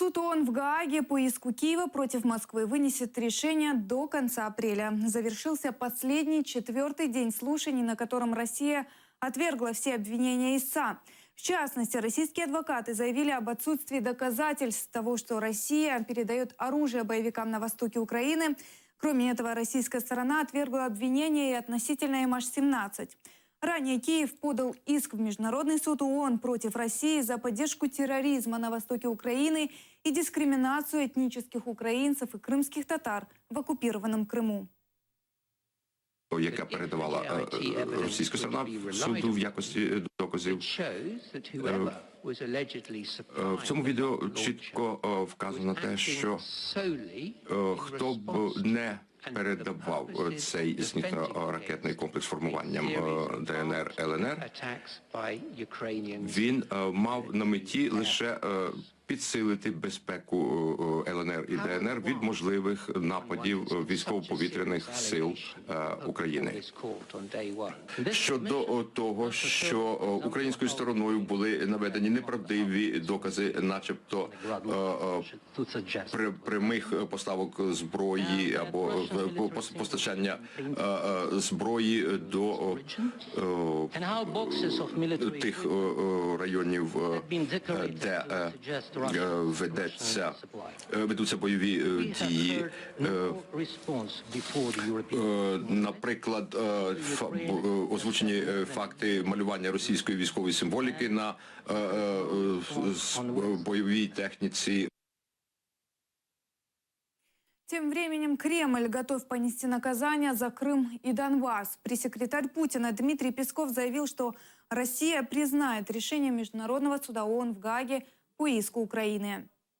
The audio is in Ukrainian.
Суд ООН в Гааге по иску Киева против Москвы вынесет решение до конца апреля. Завершился последний, 4-й день слушаний, на котором Россия отвергла все обвинения истца. В частности, российские адвокаты заявили об отсутствии доказательств того, что Россия передает оружие боевикам на востоке Украины. Кроме этого, российская сторона отвергла обвинения и относительно МH17. Ранее Киев подал иск в Международный суд ООН против России за поддержку терроризма на востоке Украины и дискриминацию этнических украинцев и крымских татар в оккупированном Крыму. Яка передавала російська сторона суду в якості доказів. В цьому відео чітко вказано те, що хто б не передавав цей зенітно-ракетний комплекс формуванням ДНР, ЛНР, він мав на меті лише підсилити безпеку ЛНР і ДНР від можливих нападів військово-повітряних сил України. Щодо того, що українською стороною були наведені неправдиві докази, начебто прямих поставок зброї або постачання зброї до тих районів, де ведуться бойові дії. Наприклад, озвучені факти малювання російської військової символіки на бойовій техніці. Тем временем Кремль готов понести наказание за Крым и Донбасс. Пресс-секретарь Путина Дмитрий Песков заявил, что Россия признает решение Международного суда ООН в Гааге по иску Украины.